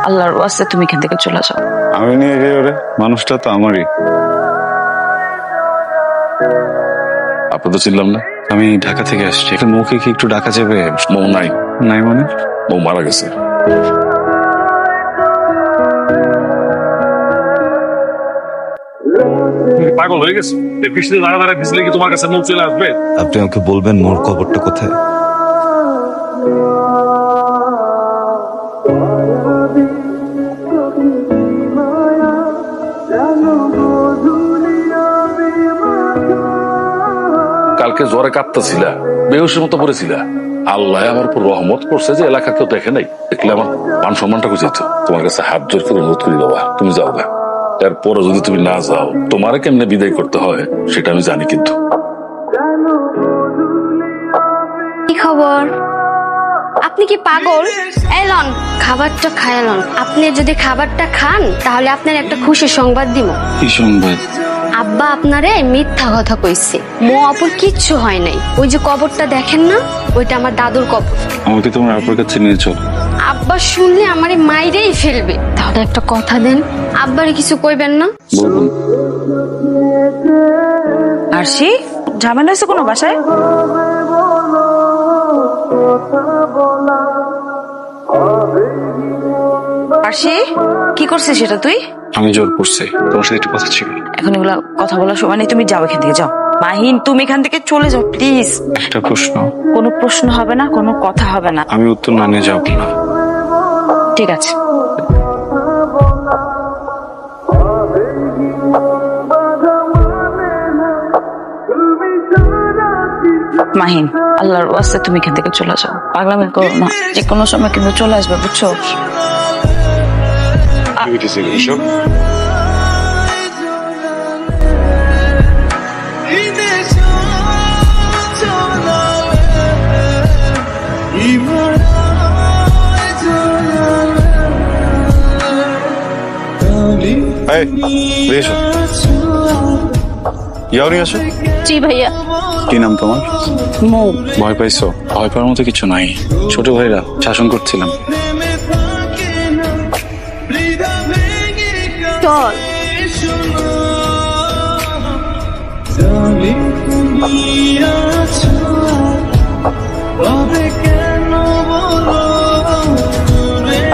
আল্লাহর ওয়াস্তে তুমি এখান থেকে চলে যাও। আমি নিয়ে যাই ওরে, মানুষটা তো আমারই। আপনি তো চিনলাম না, আমি ঢাকা থেকে আসছি। এখন মুখে কি একটু ডাকা যাবে? মৌ নাই। নাই মানে? মৌ মারা গেছে। পাগল হয়ে গেছে? বৃষ্টিতে দাঁড়া দাঁড়া ভিজলে কি তোমার কাছে মৌ চলে আসবে? আপনি আমাকে বলবেন মোর কবরটা কোথায়? কালকে জ্বরে কাঁপতেছিলা, বেহুশের মতো পড়েছিলা। আল্লাহ আমার উপর রহমত করছে যে এলাকা কেউ দেখে নাই। দেখলে আমার মান সম্মানটা বুঝেছ। তোমার কাছে হাত জোর করে অনুরোধ করি বাবা, তুমি যাও না। এরপরে যদি তুমি না যাও, তোমারে কেমনে বিদায় করতে হয় সেটা আমি জানি। কিন্তু কি খবর? আপনি কি পাগল? এলন খাবারটা খায়ালন। আপনি যদি খাবারটা খান তাহলে আপনার একটা খুশির সংবাদ দিব। কি সংবাদ? আব্বা আপনারে মিথ্যা কথা কইছে। মো আপুর কিচ্ছু হয় নাই। ওই যে কবরটা দেখেন না, ওইটা আমার দাদুর কবর। আমাকে তোমার আপুর কাছে নিয়ে চল। আব্বা শুনলে আমারে মাইরেই ফেলবে। তাহলে একটা কথা দেন, আব্বারে কিছু কইবেন না। বলুন। আরশি, ঝামেলা হয়েছে কোনো বাসায়? আরশি, কি করছিস সেটা তুই? আমি জোর করছি, তোমার সাথে একটু কথা ছিল। এখন এগুলা কথা বলার সময় নেই, তুমি যাও এখান থেকে, যাও। মাহিন, তুমি এখান থেকে চলে যাও প্লিজ। একটা প্রশ্ন। কোনো প্রশ্ন হবে না, কোনো কথা হবে না। আমি উত্তর না নিয়ে যাবো না। ঠিক আছে। মাহিন, আল্লাহর ওয়াস্তে তুমি এখান থেকে চলে যাও। পাগলামি করো না, যে কোনো সময় কিন্তু চলে আসবে, বুঝছো? জি ভাইয়া। কি নাম তোমার? মৌ। ভয় পাইছো? ভয় পাওয়ার মতো কিছু নাই। ছোট ভাইরা শাসন করছিলাম। চল।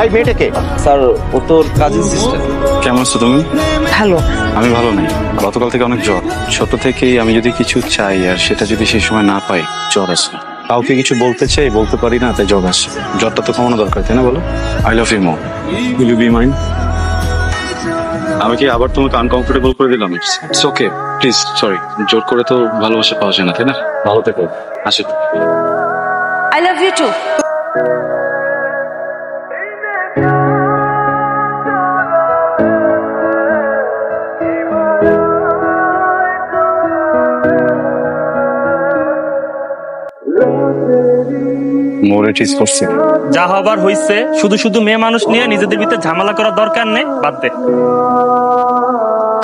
এই মেয়েটাকে? স্যার, ও তোর কাজিন সিস্টার। কেমন আছো তুমি? হ্যালো। আমি ভালো নেই, গতকাল থেকে অনেক জ্বর। ছোট থেকেই আমি যদি কিছু চাই আর সেটা যদি সেই সময় না পাই, জ্বর আসে। কাউকে কিছু বলতে চাই, বলতে পারি না, তাই জ্বর আসে। জ্বরটা তো কমানো দরকার, তাই না বলো? আই লাভ ইউ মো। Will you be mine? আমি কি আবার তোমাকে আনকমফোর্টেবল করে দিলাম? It's okay, please, sorry. জোর করে তো ভালোবাসা পাওয়া যায় না, তাই না? ভালো থেকো, আসি। I love you too. মোরে চিজ করছি। যা হবার হইছে, শুধু শুধু মেয়ে মানুষ নিয়ে নিজেদের ভিতরে ঝামেলা করার দরকার নেই, বাদ দে।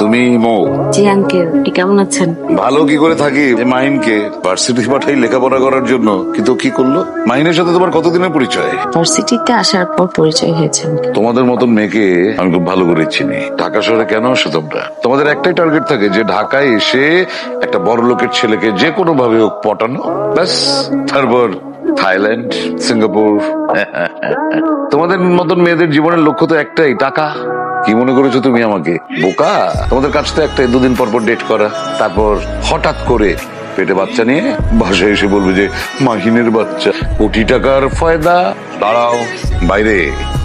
তুমি মৌ? জি আঙ্কেল, আপনি কেমন আছেন? ভালো কি করে থাকি? মাহিনকে ভার্সিটি পাঠাই লেখাপড়া করার জন্য, কিন্তু কি করলো? মাহিনের সাথে তোমার কতদিনের পরিচয়? ভার্সিটিতে আসার পর পরিচয় হয়েছে। তোমাদের মতন মেয়েকে আমি খুব ভালো করে চিনি। ঢাকা শহরে কেন আসো তোমরা? তোমাদের একটাই টার্গেট থাকে যে ঢাকায় এসে একটা বড় লোকের ছেলেকে যে কোনো ভাবে হোক পটানো, ব্যাস। তারপর থাইল্যান্ড, সিঙ্গাপুর। তোমাদের মতন মেয়েদের জীবনের লক্ষ্য তো একটাই, টাকা। কি মনে করেছো তুমি আমাকে বোকা? তোমাদের কাছ থেকে একটা দুদিন পর পর ডেট করা, তারপর হঠাৎ করে পেটে বাচ্চা নিয়ে বাসায় এসে বলবে যে মাহিনের বাচ্চা, কোটি টাকার ফায়দা। দাঁড়াও, বাইরে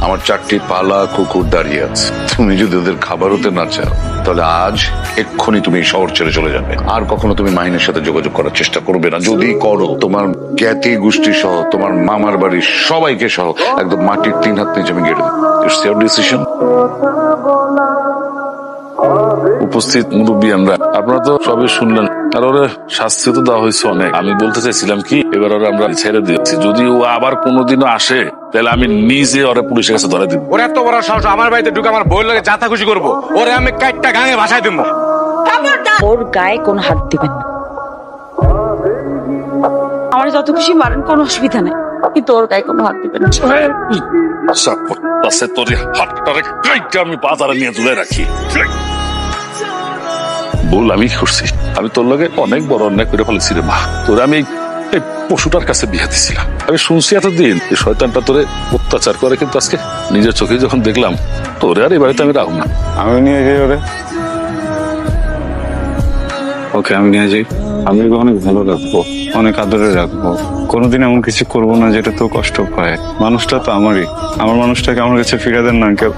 আমার 4টি পালা কুকুর দাঁড়িয়ে আছে। তুমি যদি ওদের খাবার হতে না চাও, তাহলে আজ এক্ষুনি তুমি শহর ছেড়ে চলে যাবে। আর কখনো তুমি মাহিনের সাথে যোগাযোগ করার চেষ্টা করবে না। যদি করো, তোমার জ্ঞাতি গোষ্ঠী সহ, তোমার মামার বাড়ির সবাইকে সহ একদম মাটির 3 হাত নিচে আমি গেড়ে দেবো। It's your decision. উপস্থিত মুরব্বী আমরা, আপনারা তো সবই শুনলেন। আর ওরে শাস্তি তো দেওয়া হয়েছে অনেক। আমি বলতে চাইছিলাম কি, এবার ওরে আমরা ছেড়ে দিচ্ছি। যদি ও আবার কোনোদিনও আসে, তাহলে আমি নিজে ওরে পুলিশের কাছে ধরে দিব। ওর এত বড় সাহস, আমার বাড়িতে ঢুকে আমার বই লাগে যাতা খুশি করবো। ওরে আমি কাইটটা গাঙে ভাসায় দিব। ওর গায়ে কোনো হাত দিবেন না। আমার যত খুশি মারেন, কোনো অসুবিধা নেই। কিন্তু ওর গায়ে কোনো হাত দিবে না। আচ্ছা করতেছে তোর হাতটারে কাইটা আমি বাজারে নিয়ে তুলে রাখি। বল আমি কি করছি? আমি তোর লগে অনেক বড় অন্যায় করে ফেলেছি রে মা। তোর আমি এই পশুটার কাছে বিয়ে দিছিলাম। আমি শুনছি এতদিন এই শয়তানটা তোরে অত্যাচার করে, কিন্তু আজকে নিজের চোখে যখন দেখলাম তোরে আর এই বাড়িতে আমি রাখব না। আমি নিয়ে যাই ওরে। ওকে আমি নিয়ে যাই। আমি ওকে অনেক ভালো রাখবো, অনেক আদরে রাখবো। কোনোদিন এমন কিছু করবো না যেটা তো কষ্ট পায়। মানুষটা তো আমারই, আমার মানুষটাকে আমার কাছে ফিরে দেন না কেউ।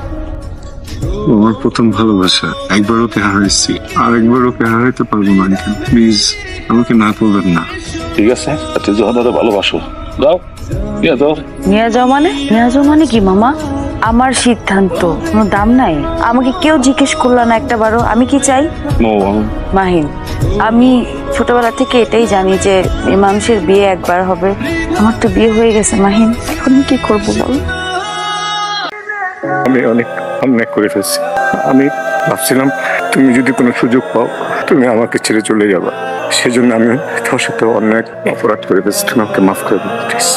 আমার প্রথম ভালোবাসা, একবার ওকে হারাইছি, আর একবার ওকে হারাইতে পারবো না। প্লিজ আমাকে না করবেন না। ঠিক আছে, তুই যখন ওরা ভালোবাসো দাও, নিয়ে দাও। নিয়ে যাও মানে কি মামা? আমার সিদ্ধান্ত, কোনো দাম নাই? আমাকে কেউ জিজ্ঞেস করলো না একটা বারো আমি কি চাই। মাহিন, আমি ছোটবেলা থেকে এটাই জানি যে এই মানুষের বিয়ে একবার হবে। আমার তো বিয়ে হয়ে গেছে মাহিন, এখন কি করবো বল? আমি অনেক অন্যায় করে ফেলছি। আমি ভাবছিলাম তুমি যদি কোনো সুযোগ পাও তুমি আমাকে ছেড়ে চলে যাবা, সেজন্য আমি তোমার সাথে অনেক অপরাধ করে ফেলছি। তুমি আমাকে মাফ করে দিও প্লিজ।